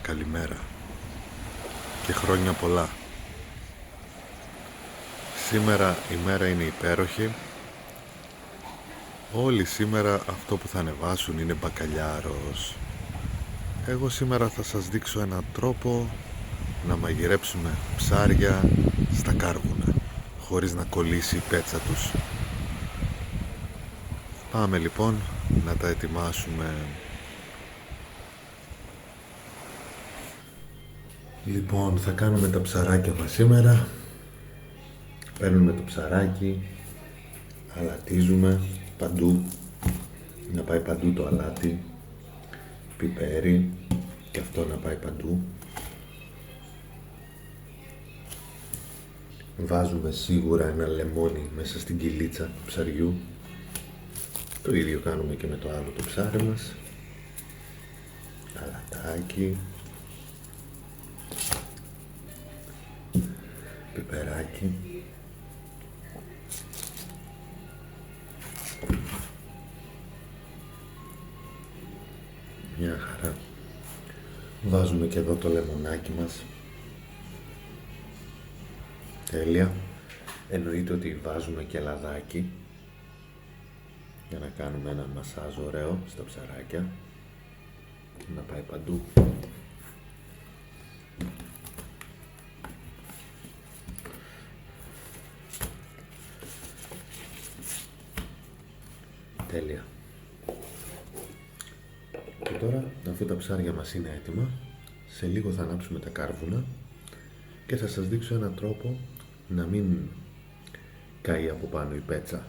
Καλημέρα και χρόνια πολλά. Σήμερα η μέρα είναι υπέροχη. Όλοι σήμερα αυτό που θα ανεβάσουν είναι μπακαλιάρος. Εγώ σήμερα θα σας δείξω έναν τρόπο να μαγειρέψουμε ψάρια στα κάρβουνα χωρίς να κολλήσει η πέτσα τους. Πάμε λοιπόν να τα ετοιμάσουμε. Λοιπόν, θα κάνουμε τα ψαράκια μας σήμερα. Παίρνουμε το ψαράκι, αλατίζουμε παντού, να πάει παντού το αλάτι, πιπέρι και αυτό να πάει παντού. Βάζουμε σίγουρα ένα λεμόνι μέσα στην κυλίτσα του ψαριού. Το ίδιο κάνουμε και με το άλλο το ψάρι μας. Αλατάκι, πιπεράκι. Μια χαρά. Βάζουμε και εδώ το λεμονάκι μας. Τέλεια. Εννοείται ότι βάζουμε και λαδάκι για να κάνουμε ένα μασάζ ωραίο στα ψαράκια, να πάει παντού. Τέλεια. Και τώρα, αφού τα ψάρια μας είναι έτοιμα, σε λίγο θα ανάψουμε τα κάρβουνα και θα σας δείξω έναν τρόπο να μην καεί από πάνω η πέτσα.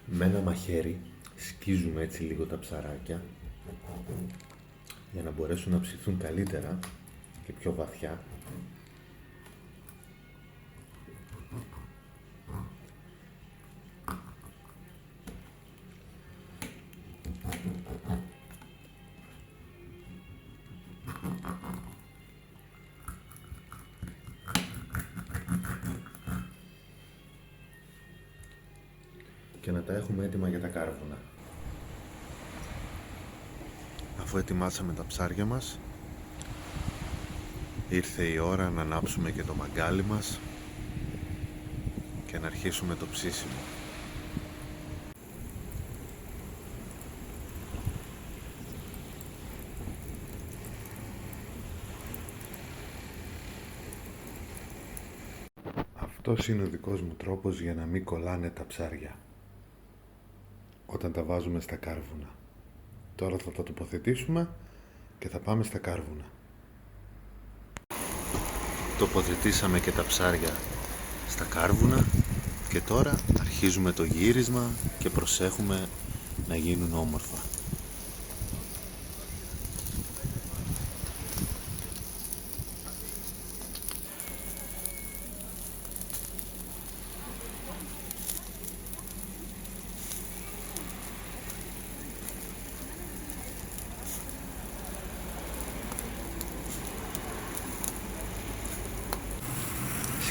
Με ένα μαχαίρι σκίζουμε έτσι λίγο τα ψαράκια για να μπορέσουν να ψηθούν καλύτερα και πιο βαθιά. Και να τα έχουμε έτοιμα για τα κάρβουνα. Αφού ετοιμάσαμε τα ψάρια μας, ήρθε η ώρα να ανάψουμε και το μαγκάλι μας και να αρχίσουμε το ψήσιμο. Αυτός είναι ο δικός μου τρόπος για να μην κολλάνε τα ψάρια όταν τα βάζουμε στα κάρβουνα. Τώρα θα τα τοποθετήσουμε και θα πάμε στα κάρβουνα. Τοποθετήσαμε και τα ψάρια στα κάρβουνα και τώρα αρχίζουμε το γύρισμα και προσέχουμε να γίνουν όμορφα.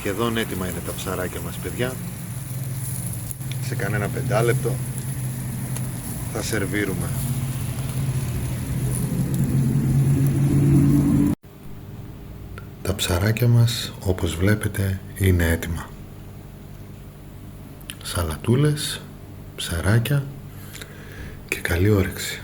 Σχεδόν έτοιμα είναι τα ψαράκια μας, παιδιά. Σε κανένα 5 λεπτό θα σερβίρουμε. Τα ψαράκια μας, όπως βλέπετε, είναι έτοιμα. Σαλατούλες, ψαράκια και καλή όρεξη.